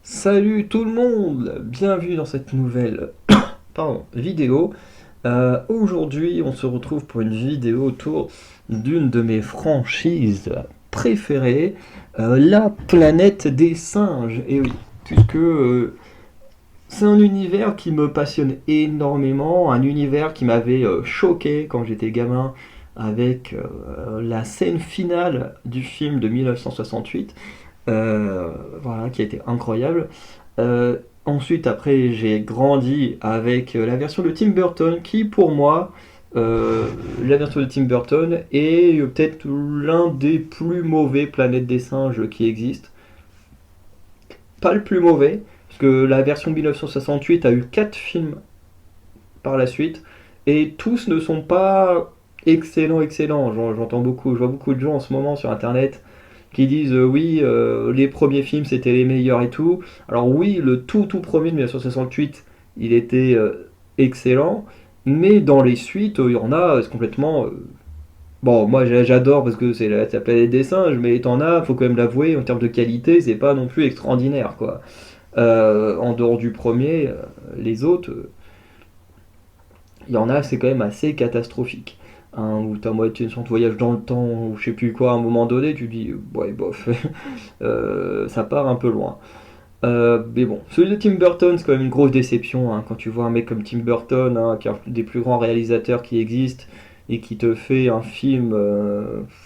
Salut tout le monde, bienvenue dans cette nouvelle vidéo. Aujourd'hui, on se retrouve pour une vidéo autour d'une de mes franchises préférées, la planète des singes. Et oui, puisque c'est un univers qui me passionne énormément, un univers qui m'avait choqué quand j'étais gamin avec la scène finale du film de 1968, voilà, qui a été incroyable. Ensuite, après, j'ai grandi avec la version de Tim Burton, qui pour moi, la version de Tim Burton est peut-être l'un des plus mauvais Planètes des singes qui existent. Pas le plus mauvais, parce que la version de 1968 a eu 4 films par la suite, et tous ne sont pas excellents. J'entends beaucoup, je vois beaucoup de gens en ce moment sur internet qui disent oui, les premiers films c'était les meilleurs et tout. Alors oui, le tout premier de 1968, il était excellent, mais dans les suites, il y en a, c'est complètement. Bon, moi j'adore parce que c'est la planète des singes, mais t'en as, faut quand même l'avouer, en termes de qualité, c'est pas non plus extraordinaire quoi. En dehors du premier, les autres, il y en a, c'est quand même assez catastrophique. Hein, où t'as moitié de voyage dans le temps, ou je sais plus quoi, à un moment donné, tu dis, ouais, bof, ça part un peu loin. Mais bon, celui de Tim Burton, c'est quand même une grosse déception, hein, quand tu vois un mec comme Tim Burton, hein, qui est un des plus grands réalisateurs qui existent, et qui te fait un film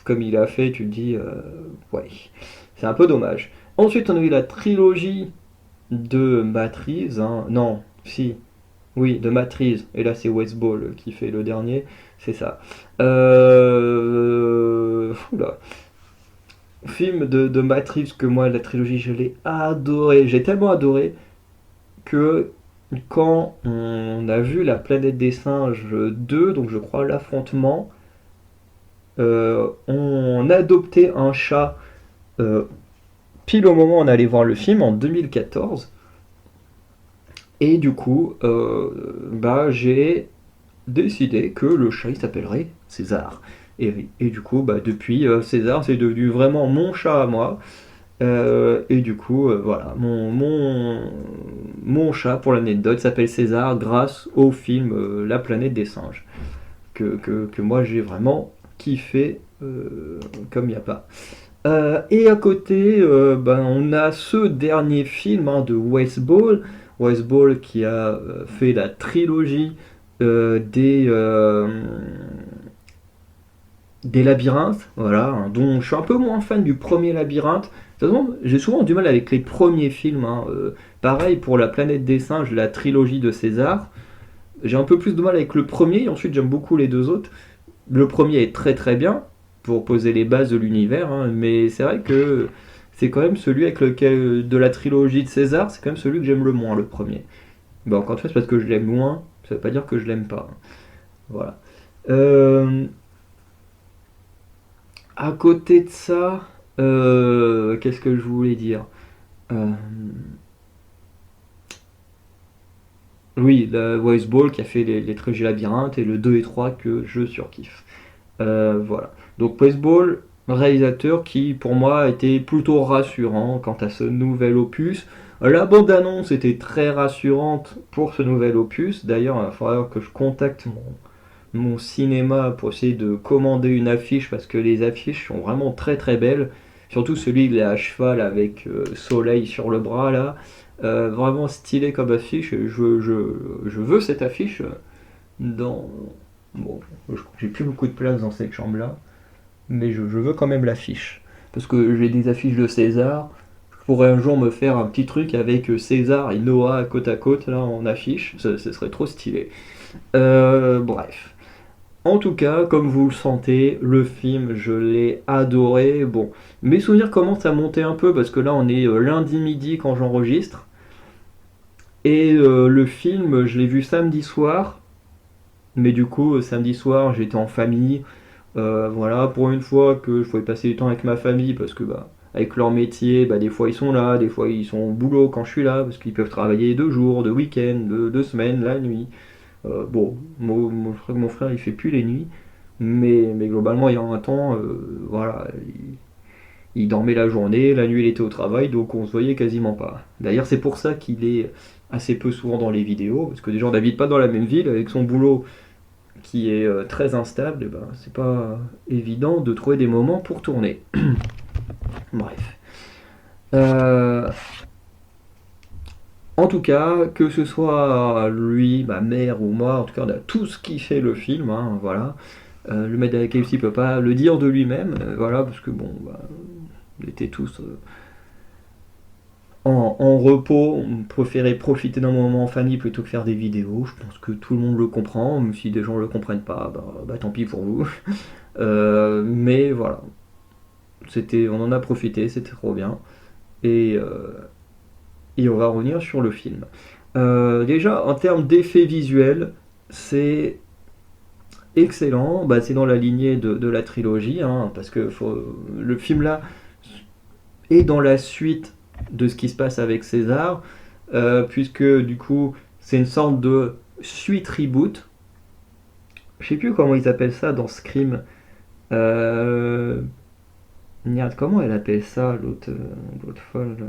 comme il a fait, tu te dis, ouais, c'est un peu dommage. Ensuite, on a eu la trilogie de Matrix, hein, non, si, oui, de Matrix. Et là, c'est West Ball qui fait le dernier. C'est ça. Oula. Film de Matrix que moi, la trilogie, je l'ai adoré. J'ai tellement adoré que quand on a vu La Planète des Singes 2, donc je crois l'affrontement, on adoptait un chat euh, pile au moment où on allait voir le film en 2014. Et du coup, j'ai décidé que le chat il s'appellerait César. Et du coup, depuis, César c'est devenu vraiment mon chat à moi. Et du coup, voilà, mon chat pour l'anecdote s'appelle César grâce au film La planète des singes, que moi j'ai vraiment kiffé comme il n'y a pas. Et à côté, on a ce dernier film, hein, de West Ball. West Ball qui a fait la trilogie des labyrinthes, voilà, hein, dont je suis un peu moins fan du premier labyrinthe. De toute façon, j'ai souvent du mal avec les premiers films, hein. Pareil pour La planète des singes, la trilogie de César. J'ai un peu plus de mal avec le premier, et ensuite j'aime beaucoup les deux autres. Le premier est très très bien pour poser les bases de l'univers, hein, mais c'est vrai que c'est quand même celui avec lequel, de la trilogie de César, c'est quand même celui que j'aime le moins, le premier. Bon, encore une fois, c'est parce que je l'aime moins, ça veut pas dire que je l'aime pas, hein. Voilà. Euh, à côté de ça, qu'est-ce que je voulais dire? Euh, oui, la Voice Ball qui a fait les trilogies labyrinthes et le 2 et 3 que je surkiffe. Voilà. Donc Baseball, réalisateur qui pour moi était plutôt rassurant quant à ce nouvel opus. La bande-annonce était très rassurante pour ce nouvel opus. D'ailleurs, il va falloir que je contacte mon cinéma pour essayer de commander une affiche parce que les affiches sont vraiment très très belles. Surtout celui il est à cheval avec soleil sur le bras là. Vraiment stylé comme affiche. Je veux cette affiche dans. Bon, j'ai plus beaucoup de place dans cette chambre-là, mais je veux quand même l'affiche. Parce que j'ai des affiches de César. Je pourrais un jour me faire un petit truc avec César et Noah à côte là en affiche. Ce serait trop stylé. Bref. En tout cas, comme vous le sentez, le film, je l'ai adoré. Bon, mes souvenirs commencent à monter un peu parce que là, on est lundi midi quand j'enregistre. Et le film, je l'ai vu samedi soir. Mais du coup, samedi soir, j'étais en famille. Voilà, pour une fois que je pouvais passer du temps avec ma famille parce que avec leur métier, des fois ils sont là, des fois ils sont au boulot quand je suis là parce qu'ils peuvent travailler 2 jours, 2 week-ends, 2 semaines, la nuit. Bon, mon frère il fait plus les nuits, mais globalement il y a un temps, voilà, Il dormait la journée, la nuit il était au travail, donc on se voyait quasiment pas. D'ailleurs c'est pour ça qu'il est assez peu souvent dans les vidéos, parce que déjà on n'habite pas dans la même ville, avec son boulot qui est très instable, et ben, c'est pas évident de trouver des moments pour tourner. Bref. Euh, En tout cas, que ce soit lui, ma mère ou moi, en tout cas on a tous kiffé le film, hein, voilà. Le mec avec KFC peut pas le dire de lui-même, voilà, parce que bon, bah, on était tous en repos, on préférait profiter d'un moment en famille plutôt que faire des vidéos. Je pense que tout le monde le comprend, même si des gens le comprennent pas, bah tant pis pour vous. Mais voilà, on en a profité, c'était trop bien. Et, euh, et on va revenir sur le film. Déjà, en termes d'effets visuels, c'est excellent. Bah, c'est dans la lignée de la trilogie, hein, parce que le film là est dans la suite de ce qui se passe avec César, puisque du coup, c'est une sorte de suite reboot. Je sais plus comment ils appellent ça dans Scream. Euh, Merde, comment elle appelle ça, l'autre folle là.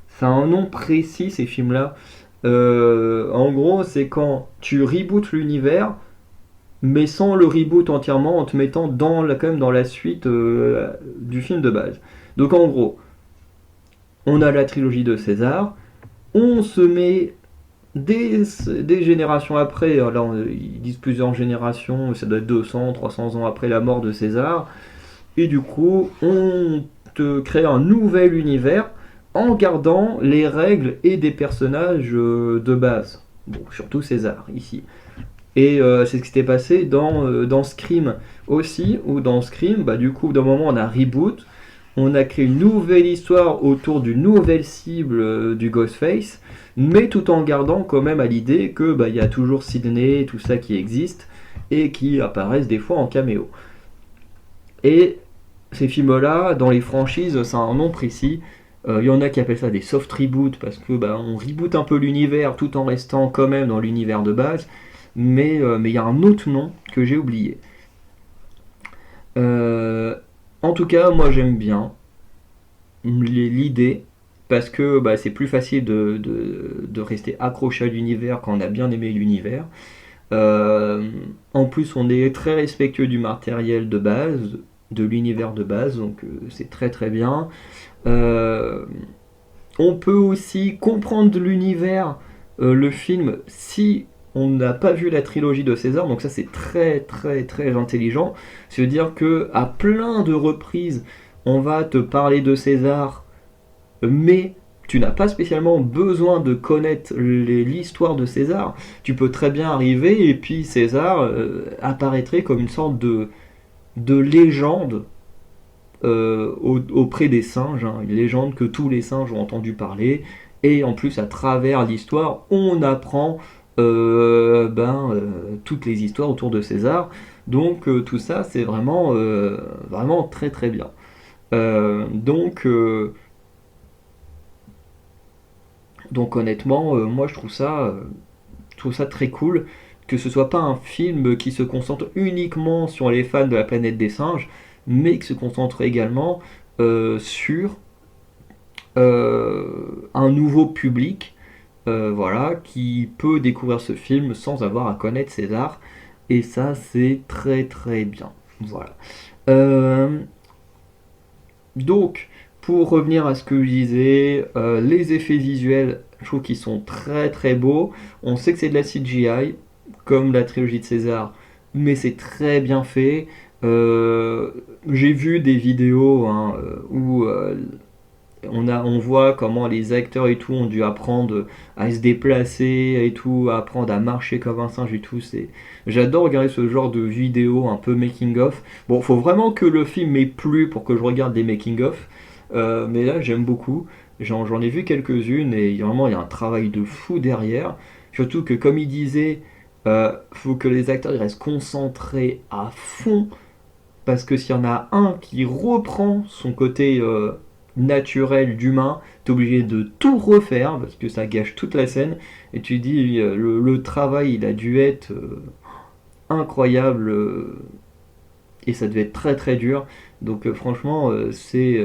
Ça a un nom précis, ces films-là. En gros, c'est quand tu rebootes l'univers, mais sans le reboot entièrement, en te mettant quand même dans la suite du film de base. Donc en gros, on a la trilogie de César, on se met des générations après, là ils disent plusieurs générations, ça doit être 200, 300 ans après la mort de César, et du coup, on te crée un nouvel univers en gardant les règles et des personnages de base. Bon, surtout César, ici. Et c'est ce qui s'était passé dans Scream aussi, où dans Scream, bah, du coup, d'un moment, on a reboot, on a créé une nouvelle histoire autour d'une nouvelle cible du Ghostface, mais tout en gardant quand même à l'idée que bah, y a toujours Sidney, tout ça qui existe, et qui apparaissent des fois en caméo. Et ces films-là, dans les franchises, ça a un nom précis. Il y en a qui appellent ça des soft reboots parce que bah, on reboot un peu l'univers tout en restant quand même dans l'univers de base. Mais il y a un autre nom que j'ai oublié. Euh, En tout cas, moi j'aime bien l'idée parce que bah, c'est plus facile de rester accroché à l'univers quand on a bien aimé l'univers. En plus, on est très respectueux du matériel de base, de l'univers de base, donc c'est très très bien. Euh, on peut aussi comprendre l'univers, le film, si on n'a pas vu la trilogie de César, donc ça c'est très très très intelligent. C'est-à-dire que à plein de reprises, on va te parler de César, mais tu n'as pas spécialement besoin de connaître l'histoire de César. Tu peux très bien arriver et puis César apparaîtrait comme une sorte de légende auprès des singes, hein, une légende que tous les singes ont entendu parler, et en plus à travers l'histoire, on apprend toutes les histoires autour de César. Donc tout ça, c'est vraiment très très bien. Euh, donc, euh, donc honnêtement, moi je trouve ça très cool que ce soit pas un film qui se concentre uniquement sur les fans de la planète des singes, mais qui se concentre également sur un nouveau public, voilà, qui peut découvrir ce film sans avoir à connaître César. Et ça, c'est très très bien. Voilà. Euh, donc, pour revenir à ce que je disais, les effets visuels, je trouve qu'ils sont très très beaux. On sait que c'est de la CGI, comme la trilogie de César, mais c'est très bien fait. Euh, j'ai vu des vidéos hein, où on voit comment les acteurs et tout ont dû apprendre à se déplacer et tout, à apprendre à marcher comme un singe et tout. J'adore regarder ce genre de vidéos un peu making of. Bon, faut vraiment que le film m'ait plu pour que je regarde des making of, mais là j'aime beaucoup. J'en ai vu quelques-unes et vraiment il y a un travail de fou derrière. Surtout que comme il disait, faut que les acteurs ils restent concentrés à fond parce que s'il y en a un qui reprend son côté naturel d'humain, t'es obligé de tout refaire parce que ça gâche toute la scène. Et tu dis, le travail, il a dû être incroyable. et ça devait être très très dur. Donc franchement, c'est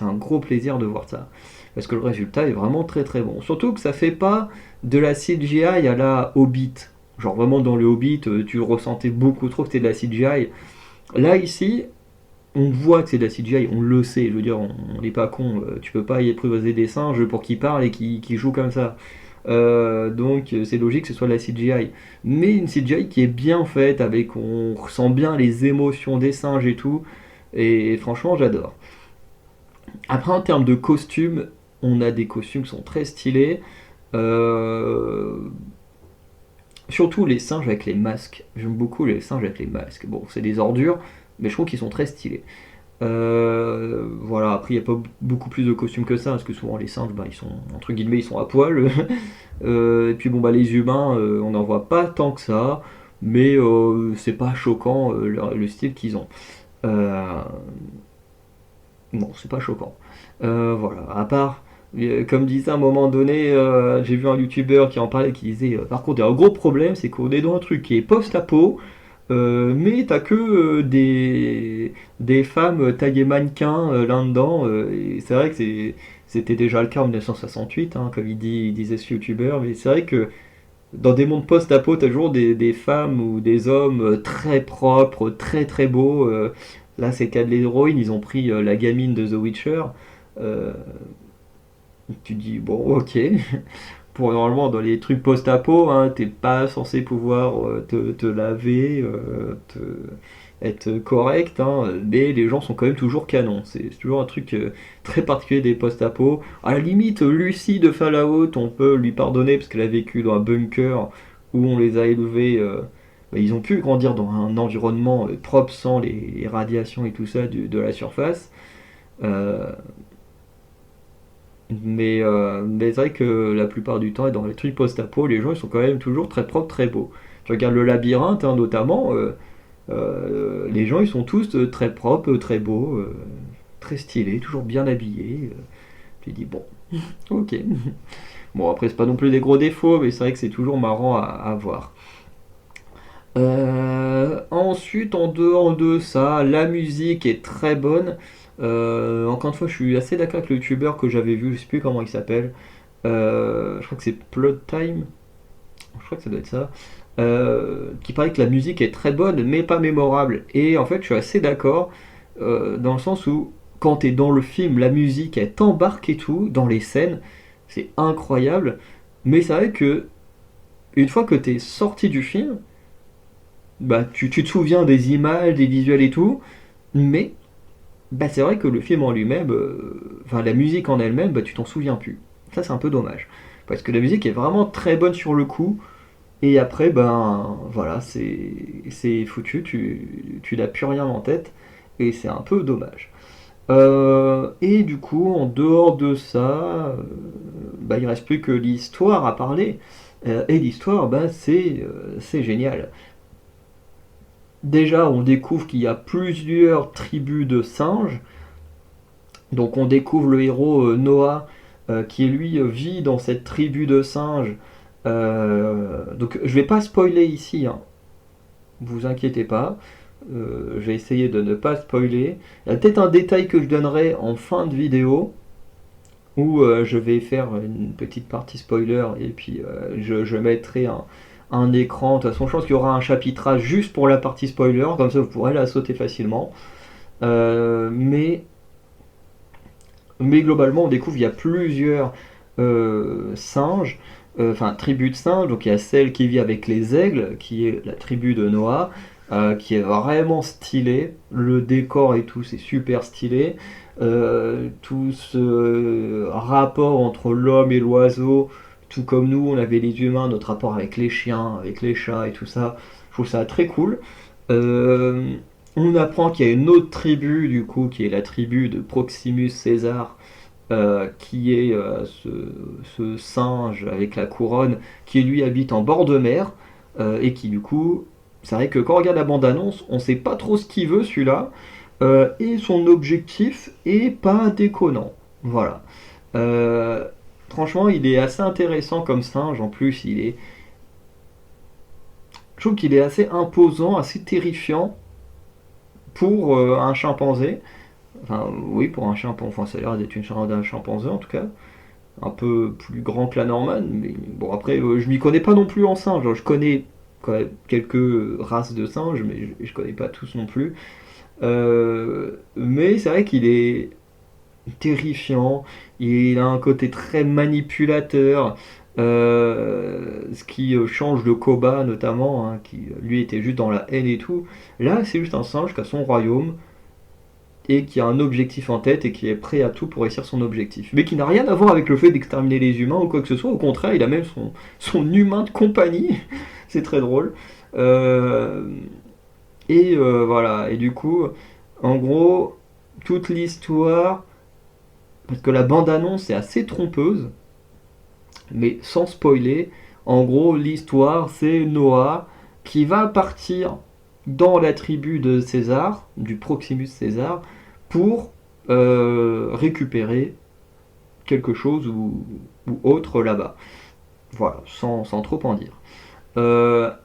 un gros plaisir de voir ça. Parce que le résultat est vraiment très très bon. Surtout que ça fait pas de la CGI à la Hobbit. Genre vraiment dans le Hobbit, tu ressentais beaucoup trop que c'était de la CGI. Là ici, on voit que c'est de la CGI, on le sait, je veux dire, on n'est pas con, tu peux pas y apprivoiser des singes pour qu'ils parlent et qu'ils jouent comme ça. Donc c'est logique que ce soit de la CGI. Mais une CGI qui est bien faite, avec on ressent bien les émotions des singes et tout, et franchement j'adore. Après en termes de costumes, on a des costumes qui sont très stylés. Euh, Surtout les singes avec les masques. J'aime beaucoup les singes avec les masques. Bon, c'est des ordures, mais je trouve qu'ils sont très stylés. Voilà, après il n'y a pas beaucoup plus de costumes que ça, parce que souvent les singes, bah, ils sont, entre guillemets, ils sont à poil. Et puis bon, bah, les humains, on n'en voit pas tant que ça, mais c'est pas choquant le style qu'ils ont. Euh, bon, c'est pas choquant. Voilà, à part, comme disait à un moment donné, j'ai vu un youtubeur qui en parlait, qui disait, par contre, il y a un gros problème, c'est qu'on est dans un truc qui est post-apo, mais t'as que des femmes taillées mannequins là-dedans. Et c'est vrai que c'était déjà le cas en 1968, hein, comme il disait ce youtubeur, mais c'est vrai que dans des mondes post-apo, t'as toujours des femmes ou des hommes très propres, très très beaux. Là, c'est le cas de l'héroïne, ils ont pris la gamine de The Witcher. Euh, Tu dis, bon, ok. Pour normalement, dans les trucs post-apo, hein, t'es pas censé pouvoir te laver, être correct, hein, mais les gens sont quand même toujours canons. C'est toujours un truc très particulier des post-apo. À la limite, Lucie de Fallout, on peut lui pardonner parce qu'elle a vécu dans un bunker où on les a élevés. Bah, ils ont pu grandir dans un environnement propre sans les radiations et tout ça de la surface. Euh, mais c'est vrai que la plupart du temps, et dans les trucs post-apo, les gens ils sont quand même toujours très propres, très beaux. Tu regardes le labyrinthe, hein, notamment, les gens ils sont tous très propres, très beaux, très stylés, toujours bien habillés. Tu dis, bon, ok. Bon, après, c'est pas non plus des gros défauts, mais c'est vrai que c'est toujours marrant à voir. Ensuite, en dehors de ça, la musique est très bonne. Encore une fois, je suis assez d'accord avec le youtubeur que j'avais vu, je sais plus comment il s'appelle. Je crois que c'est Plot Time, je crois que ça doit être ça. Qui paraît que la musique est très bonne, mais pas mémorable. Et en fait, je suis assez d'accord, dans le sens où, quand t'es dans le film, la musique, elle t'embarque et tout, dans les scènes, c'est incroyable. Mais c'est vrai que, une fois que t'es sorti du film, bah, tu te souviens des images, des visuels et tout, mais bah, c'est vrai que le film en lui-même, enfin la musique en elle-même, bah, tu t'en souviens plus. Ça c'est un peu dommage. Parce que la musique est vraiment très bonne sur le coup, et après, ben voilà, c'est foutu, tu n'as plus rien en tête, et c'est un peu dommage. Et du coup, en dehors de ça, bah, il reste plus que l'histoire à parler. Et l'histoire, bah, c'est génial. Déjà, on découvre qu'il y a plusieurs tribus de singes. Donc on découvre le héros Noah qui lui vit dans cette tribu de singes. Donc je vais pas spoiler ici, hein, vous inquiétez pas. Je vais essayer de ne pas spoiler. Il y a peut-être un détail que je donnerai en fin de vidéo où je vais faire une petite partie spoiler et puis je mettrai un écran. De toute façon, je pense qu'il y aura un chapitrage juste pour la partie spoiler, comme ça vous pourrez la sauter facilement. Euh, mais Mais globalement, on découvre qu'il y a plusieurs singes, enfin tribus de singes. Donc il y a celle qui vit avec les aigles, qui est la tribu de Noah, qui est vraiment stylée. Le décor et tout, c'est super stylé. Tout ce rapport entre l'homme et l'oiseau, tout comme nous, on avait les humains, notre rapport avec les chiens, avec les chats et tout ça. Je trouve ça très cool. Euh, on apprend qu'il y a une autre tribu, du coup, qui est la tribu de Proximus César, qui est ce singe avec la couronne, qui lui habite en bord de mer, et qui, du coup, c'est vrai que quand on regarde la bande-annonce, on sait pas trop ce qu'il veut, celui-là, et son objectif est pas déconnant. Voilà. Euh, Franchement, il est assez intéressant comme singe, en plus, je trouve qu'il est assez imposant, assez terrifiant, pour un chimpanzé. Enfin, oui, pour un chimpanzé. Enfin, ça a l'air d'être une chair d'un chimpanzé en tout cas. Un peu plus grand que la Norman. Mais bon, après, je m'y connais pas non plus en singe. Je connais quand même quelques races de singes, mais je connais pas tous non plus. Mais c'est vrai qu'il est terrifiant. Il a un côté très manipulateur. Ce qui change de Koba notamment, hein, qui lui était juste dans la haine et tout. Là, c'est juste un singe qui a son royaume et qui a un objectif en tête et qui est prêt à tout pour réussir son objectif. Mais qui n'a rien à voir avec le fait d'exterminer les humains ou quoi que ce soit. Au contraire, il a même son humain de compagnie. C'est très drôle. Euh, voilà. Et du coup, en gros, toute l'histoire, parce que la bande-annonce est assez trompeuse, mais sans spoiler, en gros, l'histoire, c'est Noah qui va partir dans la tribu de César, du Proximus César, pour récupérer quelque chose ou autre là-bas. Voilà, sans trop en dire.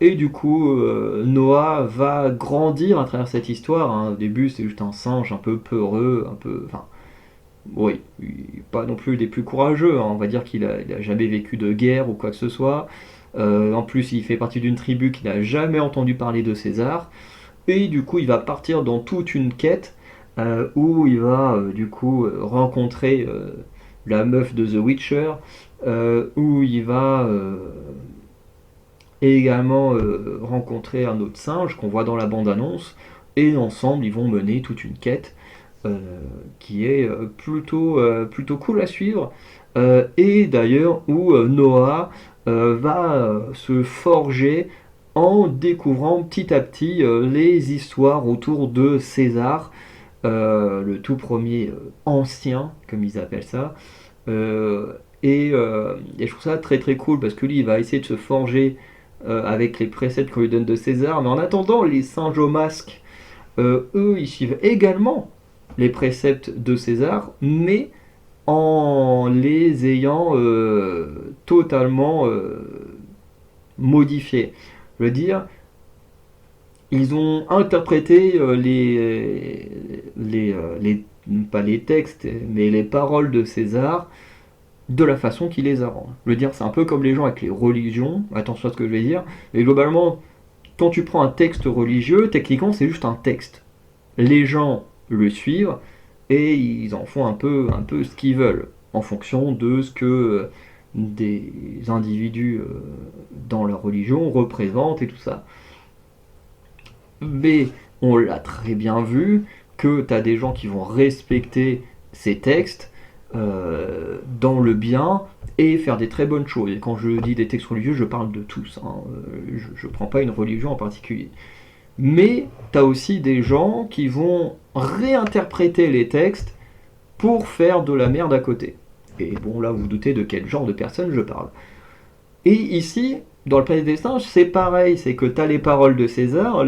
Et du coup, Noah va grandir à travers cette histoire, hein. Au début, c'est juste un singe un peu peureux, un peu. Enfin, oui, pas non plus des plus courageux, hein. On va dire il a jamais vécu de guerre ou quoi que ce soit. En plus, il fait partie d'une tribu qui n'a jamais entendu parler de César. Et du coup, il va partir dans toute une quête où il va du coup rencontrer la meuf de The Witcher, où il va également rencontrer un autre singe qu'on voit dans la bande-annonce. Et ensemble, ils vont mener toute une quête euh, qui est plutôt cool à suivre. Et d'ailleurs où Noah va se forger en découvrant petit à petit les histoires autour de César, le tout premier ancien, comme ils appellent ça. Et je trouve ça très très cool parce que lui il va essayer de se forger avec les préceptes qu'on lui donne de César, mais en attendant, les singes au masque, eux, ils suivent également les préceptes de César, mais en les ayant totalement modifiés. Je veux dire, ils ont interprété pas les textes, mais les paroles de César de la façon qu'il les arrange. Je veux dire, c'est un peu comme les gens avec les religions, attention à ce que je vais dire, mais globalement, quand tu prends un texte religieux, techniquement, c'est juste un texte. Les gens le suivent et ils en font un peu ce qu'ils veulent en fonction de ce que des individus dans leur religion représentent et tout ça. Mais on l'a très bien vu que tu as des gens qui vont respecter ces textes dans le bien et faire des très bonnes choses. Et quand je dis des textes religieux, je parle de tous, hein. Je ne prends pas une religion en particulier. Mais tu as aussi des gens qui vont réinterpréter les textes pour faire de la merde à côté. Et bon, là, vous vous doutez de quel genre de personne je parle. Et ici, dans le Planète des Singes, c'est pareil, c'est que tu as les paroles de César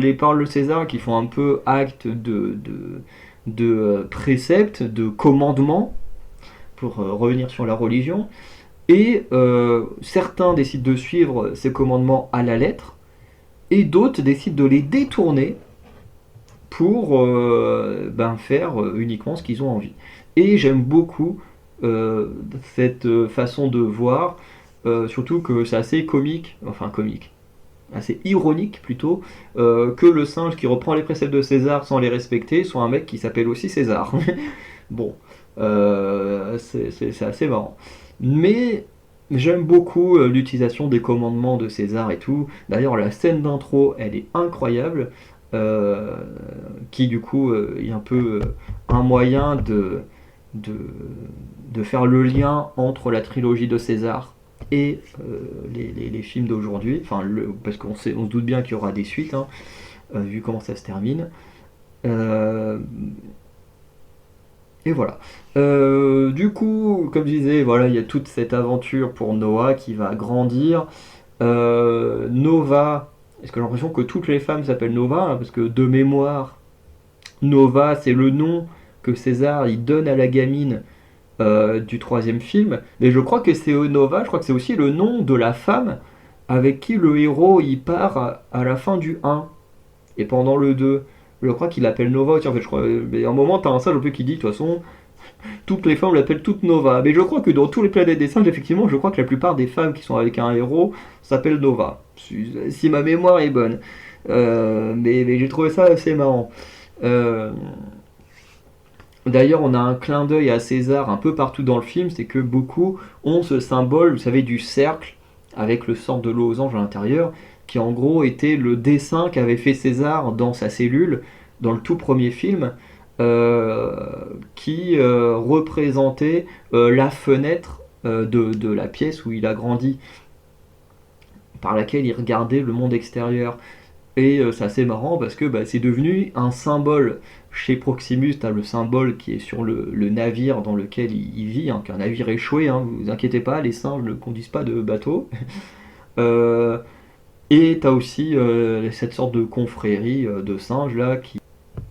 qui font un peu acte de préceptes, de commandements, pour revenir sur la religion, et certains décident de suivre ces commandements à la lettre, et d'autres décident de les détourner pour faire uniquement ce qu'ils ont envie. Et j'aime beaucoup cette façon de voir, surtout que c'est assez comique, assez ironique plutôt, que le singe qui reprend les préceptes de César sans les respecter soit un mec qui s'appelle aussi César. Bon, c'est assez marrant. Mais j'aime beaucoup l'utilisation des commandements de César et tout. D'ailleurs, la scène d'intro, elle est incroyable. euh, qui du coup est un peu un moyen de, de faire le lien entre la trilogie de César et les films d'aujourd'hui. Enfin, parce on se doute bien qu'il y aura des suites, hein, vu comment ça se termine. Euh, et voilà. Du coup, comme je disais, voilà, il y a toute cette aventure pour Noah qui va grandir. Nova, est-ce que j'ai l'impression que toutes les femmes s'appellent Nova, hein, parce que de mémoire, Nova, c'est le nom que César il donne à la gamine du troisième film. Mais je crois que c'est Nova, je crois que c'est aussi le nom de la femme avec qui le héros il part à la fin du un et pendant le 2. Je crois qu'il l'appelle Nova aussi, en fait, je crois. Mais à un moment, t'as un sage un peu qui dit, de toute façon, toutes les femmes l'appellent toutes Nova. Mais je crois que dans tous les planètes des singes, effectivement, je crois que la plupart des femmes qui sont avec un héros s'appellent Nova. Si ma mémoire est bonne. Mais j'ai trouvé ça assez marrant. Euh, D'ailleurs, on a un clin d'œil à César un peu partout dans le film, c'est que beaucoup ont ce symbole, vous savez, du cercle, avec le sort de losange à l'intérieur, qui en gros était le dessin qu'avait fait César dans sa cellule, dans le tout premier film, euh, qui représentait la fenêtre de la pièce où il a grandi, par laquelle il regardait le monde extérieur. Et c'est assez marrant parce que c'est devenu un symbole. Chez Proximus, tu as le symbole qui est sur le navire dans lequel il vit, hein, qui est un navire échoué, hein, vous inquiétez pas, les singes ne conduisent pas de bateau. Euh, et tu as aussi cette sorte de confrérie de singes là qui...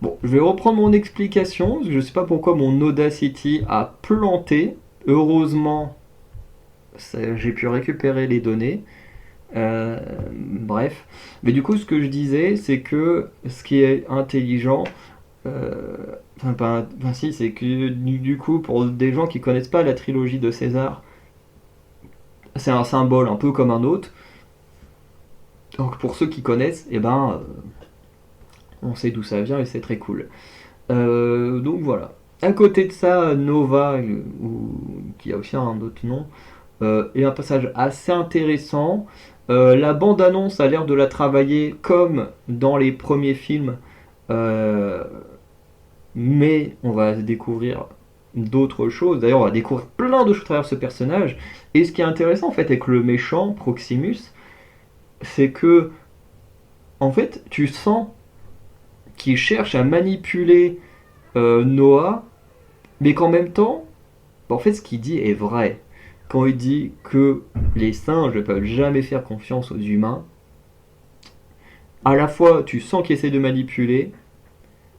Bon, je vais reprendre mon explication, parce que je sais pas pourquoi mon Audacity a planté. Heureusement, j'ai pu récupérer les données. Bref. Mais du coup, ce que je disais, c'est que ce qui est intelligent, enfin, si, c'est que du coup, pour des gens qui connaissent pas la trilogie de César, c'est un symbole un peu comme un autre. Donc pour ceux qui connaissent, on sait d'où ça vient et c'est très cool. Donc voilà. À côté de ça, Nova, qui a aussi un autre nom, et un passage assez intéressant. La bande-annonce a l'air de la travailler comme dans les premiers films, euh, mais on va découvrir d'autres choses. D'ailleurs, on va découvrir plein de choses à travers ce personnage. Et ce qui est intéressant en fait avec le méchant Proximus, c'est que en fait, tu sens qu'il cherche à manipuler Noah, mais qu'en même temps, en fait, ce qu'il dit est vrai. Quand il dit que les singes ne peuvent jamais faire confiance aux humains, à la fois tu sens qu'il essaie de manipuler,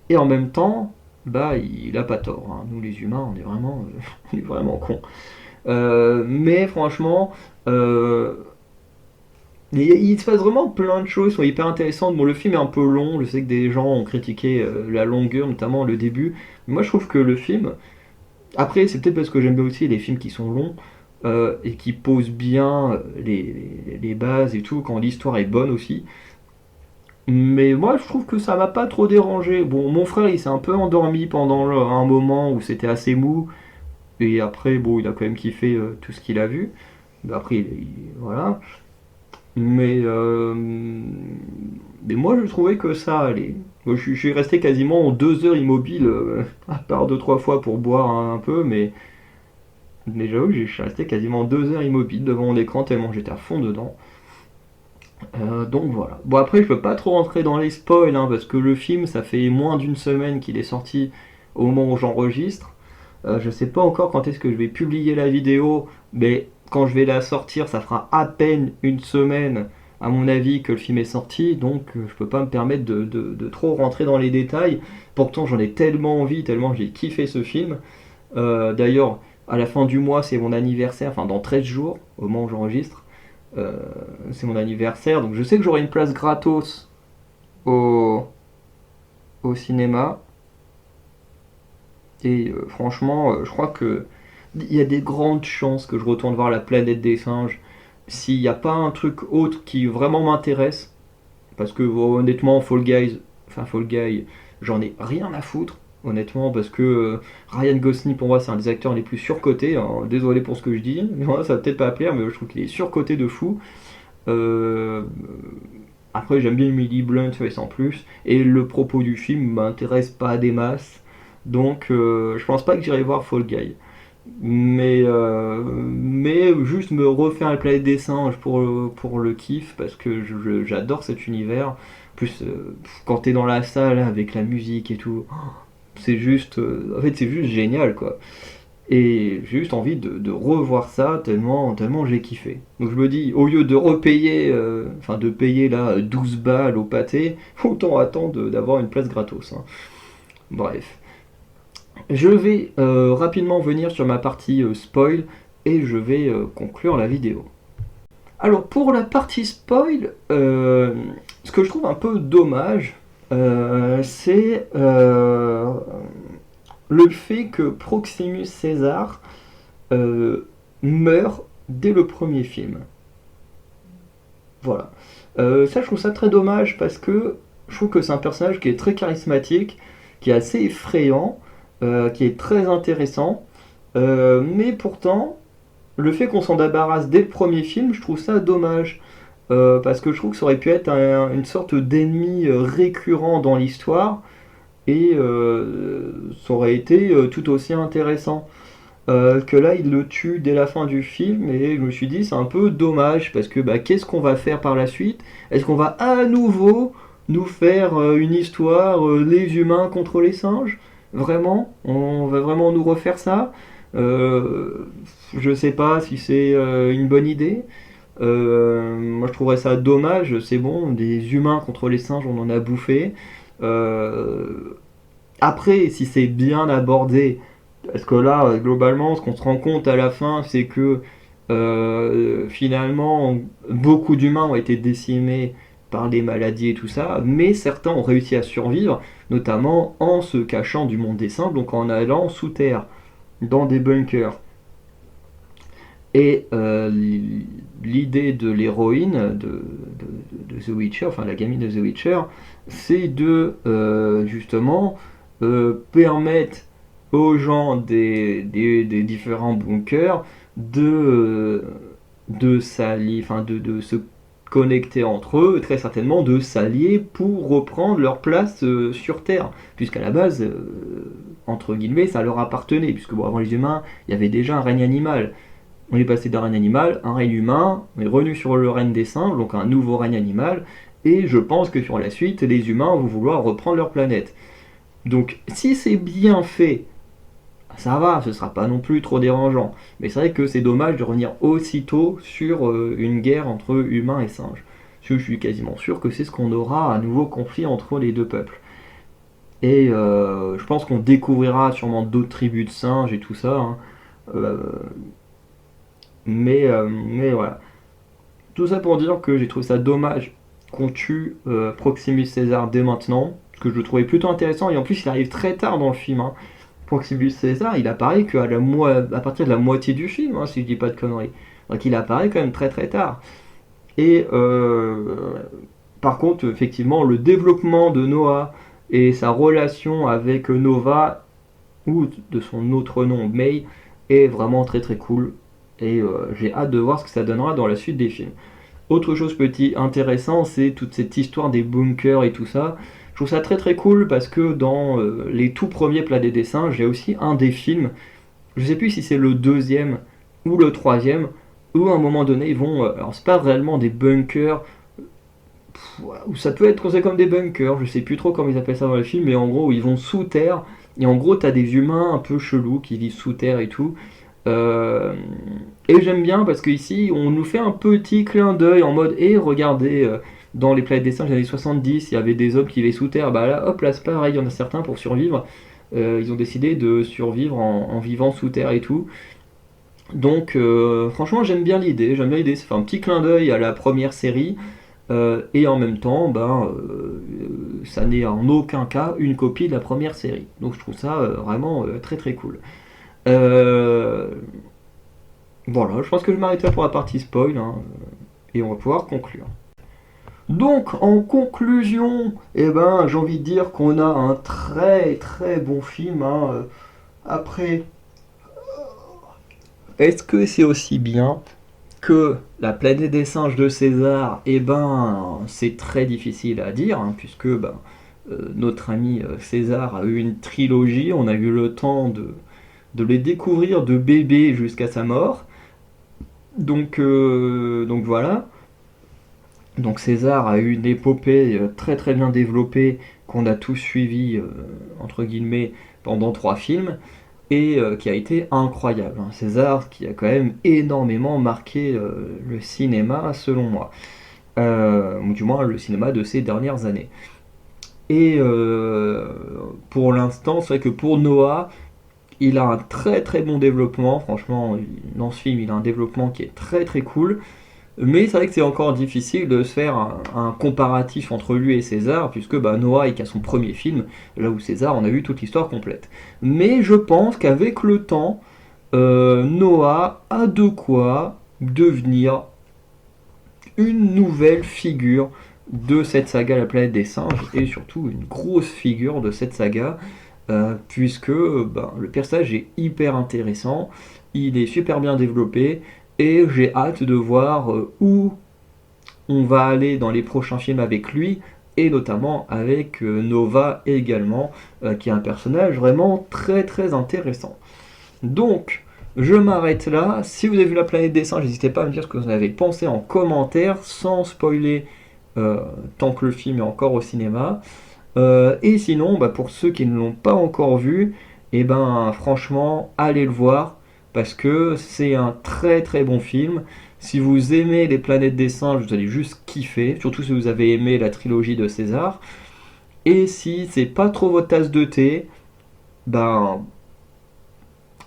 et en même temps, il a pas tort, hein. Nous les humains, on est vraiment cons. Mais franchement, il se passe vraiment plein de choses qui sont hyper intéressantes. Bon, le film est un peu long, je sais que des gens ont critiqué la longueur, notamment le début. Mais moi je trouve que le film, après c'est peut-être parce que j'aime bien aussi les films qui sont longs, et qui posent bien les bases et tout, quand l'histoire est bonne aussi. Mais moi, je trouve que ça m'a pas trop dérangé. Bon, mon frère, il s'est un peu endormi pendant un moment où c'était assez mou. Et après, bon, il a quand même kiffé tout ce qu'il a vu. Mais après, voilà. Mais, mais moi, je trouvais que ça allait. Moi, je suis resté quasiment 2 heures immobile, à part 2-3 fois pour boire un peu. Mais j'avoue que je suis resté quasiment 2 heures immobile devant mon écran tellement j'étais à fond dedans. Donc voilà. Bon après je peux pas trop rentrer dans les spoils, hein, parce que le film ça fait moins d'une semaine qu'il est sorti au moment où j'enregistre. Je sais pas encore quand est-ce que je vais publier la vidéo, mais quand je vais la sortir ça fera à peine une semaine à mon avis que le film est sorti, donc je peux pas me permettre de trop rentrer dans les détails. Pourtant j'en ai tellement envie, tellement j'ai kiffé ce film. D'ailleurs à la fin du mois c'est mon anniversaire, enfin dans 13 jours au moment où j'enregistre. Euh, c'est mon anniversaire, donc je sais que j'aurai une place gratos au, au cinéma. Et franchement, je crois que il y a des grandes chances que je retourne voir la planète des singes. S'il n'y a pas un truc autre qui vraiment m'intéresse, parce que honnêtement, Fall Guy, j'en ai rien à foutre. Honnêtement, parce que Ryan Gosling pour moi c'est un des acteurs les plus surcotés, hein. Désolé pour ce que je dis, moi, ça va peut-être pas plaire, mais je trouve qu'il est surcoté de fou. Euh, Après, j'aime bien Emily Blunt, mais sans plus. Et le propos du film m'intéresse pas des masses. Donc, je pense pas que j'irai voir Fall Guy. Mais juste me refaire la planète des singes pour le kiff, parce que j'adore cet univers. En plus, quand t'es dans la salle avec la musique et tout, c'est juste. En fait, c'est juste génial, quoi. Et j'ai juste envie de revoir ça tellement j'ai kiffé. Donc je me dis, au lieu de repayer, enfin de payer là 12 balles au pâté, autant attendre d'avoir une place gratos, hein. Bref. Je vais rapidement venir sur ma partie spoil et je vais conclure la vidéo. Alors pour la partie spoil, ce que je trouve un peu dommage, C'est le fait que Proximus César meurt dès le premier film. Voilà. Ça, je trouve ça très dommage parce que je trouve que c'est un personnage qui est très charismatique, qui est assez effrayant, qui est très intéressant. Mais pourtant, le fait qu'on s'en débarrasse dès le premier film, je trouve ça dommage. Parce que je trouve que ça aurait pu être une sorte d'ennemi récurrent dans l'histoire et ça aurait été tout aussi intéressant. Que là il le tue dès la fin du film et je me suis dit c'est un peu dommage parce que bah, qu'est-ce qu'on va faire par la suite? Est-ce qu'on va à nouveau nous faire une histoire les humains contre les singes? Vraiment? On va vraiment nous refaire ça? Euh, je sais pas si c'est une bonne idée. Moi je trouverais ça dommage, c'est bon, des humains contre les singes on en a bouffé. Euh, Après si c'est bien abordé, parce que là, globalement, ce qu'on se rend compte à la fin, c'est que finalement, beaucoup d'humains ont été décimés par les maladies et tout ça, mais certains ont réussi à survivre, notamment en se cachant du monde des simples, donc en allant sous terre, dans des bunkers. Et l'idée de l'héroïne de The Witcher, enfin la gamine de The Witcher, c'est de justement permettre aux gens des différents bunkers de s'allier, enfin de se connecter entre eux, très certainement de s'allier pour reprendre leur place sur Terre, puisqu'à la base, entre guillemets, ça leur appartenait, puisque bon, avant les humains, il y avait déjà un règne animal. On est passé d'un règne animal, un règne humain, on est revenu sur le règne des singes, donc un nouveau règne animal, et je pense que sur la suite, les humains vont vouloir reprendre leur planète. Donc si c'est bien fait, ça va, ce sera pas non plus trop dérangeant. Mais c'est vrai que c'est dommage de revenir aussitôt sur une guerre entre humains et singes. Parce que je suis quasiment sûr que c'est ce qu'on aura, un nouveau conflit entre les deux peuples. Et je pense qu'on découvrira sûrement d'autres tribus de singes et tout ça, hein. Euh, mais voilà. Tout ça pour dire que j'ai trouvé ça dommage qu'on tue Proximus César dès maintenant, parce que je le trouvais plutôt intéressant, et en plus il arrive très tard dans le film, hein. Proximus César, il apparaît à partir de la moitié du film, hein, si je dis pas de conneries. Donc il apparaît quand même très très tard. Et par contre, effectivement, le développement de Noah et sa relation avec Nova, ou de son autre nom, May, est vraiment très très cool. Et j'ai hâte de voir ce que ça donnera dans la suite des films. Autre chose petit intéressant, c'est toute cette histoire des bunkers et tout ça. Je trouve ça très très cool parce que dans les tout premiers Plats des dessins, j'ai aussi un des films, je sais plus si c'est le deuxième ou le troisième, où à un moment donné ils vont, alors c'est pas réellement des bunkers, ou ça peut être considéré comme des bunkers, je sais plus trop comment ils appellent ça dans le film, mais en gros ils vont sous terre, et en gros t'as des humains un peu chelous qui vivent sous terre et tout. Euh, et j'aime bien parce qu'ici, on nous fait un petit clin d'œil en mode et regardez, dans les planètes des singes des années 70, il y avait des hommes qui vivaient sous terre. Bah là, hop, là c'est pareil, il y en a certains pour survivre. Ils ont décidé de survivre en vivant sous terre et tout. Donc, franchement, j'aime bien l'idée. Ça fait un petit clin d'œil à la première série. Et en même temps, ben, ça n'est en aucun cas une copie de la première série. Donc je trouve ça vraiment très très cool. Euh, voilà, je pense que je m'arrête là pour la partie spoil, hein, et on va pouvoir conclure. Donc, en conclusion, eh ben, j'ai envie de dire qu'on a un très très bon film, hein. Après, est-ce que c'est aussi bien que La planète des singes de César? Eh ben, c'est très difficile à dire, hein, puisque ben, notre ami César a eu une trilogie, on a eu le temps de les découvrir de bébé jusqu'à sa mort. Donc voilà. Donc César a eu une épopée très très bien développée qu'on a tous suivi entre guillemets pendant trois films et qui a été incroyable, hein. César qui a quand même énormément marqué le cinéma selon moi, ou du moins le cinéma de ces dernières années. Et pour l'instant, c'est vrai que pour Noah, il a un très très bon développement, franchement, dans ce film, il a un développement qui est très très cool. Mais c'est vrai que c'est encore difficile de se faire un comparatif entre lui et César, puisque bah, Noah est qu'à son premier film, là où César, on a vu toute l'histoire complète. Mais je pense qu'avec le temps, Noah a de quoi devenir une nouvelle figure de cette saga La planète des singes, et surtout une grosse figure de cette saga, puisque ben, le personnage est hyper intéressant, il est super bien développé, et j'ai hâte de voir où on va aller dans les prochains films avec lui, et notamment avec Nova également, qui est un personnage vraiment très très intéressant. Donc, je m'arrête là. Si vous avez vu La planète des singes, n'hésitez pas à me dire ce que vous en avez pensé en commentaire, sans spoiler euh, tant que le film est encore au cinéma. Et sinon, bah, pour ceux qui ne l'ont pas encore vu, et ben franchement, allez le voir, parce que c'est un très très bon film. Si vous aimez Les planètes des singes, vous allez juste kiffer, surtout si vous avez aimé la trilogie de César. Et si c'est pas trop votre tasse de thé, ben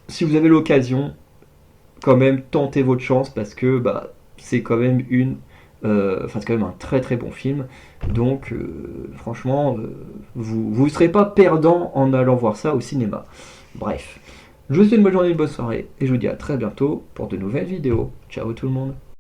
si vous avez l'occasion, quand même tentez votre chance parce que bah, c'est quand même c'est quand même un très très bon film. Donc franchement, vous ne serez pas perdant en allant voir ça au cinéma. Bref, je vous souhaite une bonne journée, une bonne soirée et je vous dis à très bientôt pour de nouvelles vidéos. Ciao tout le monde.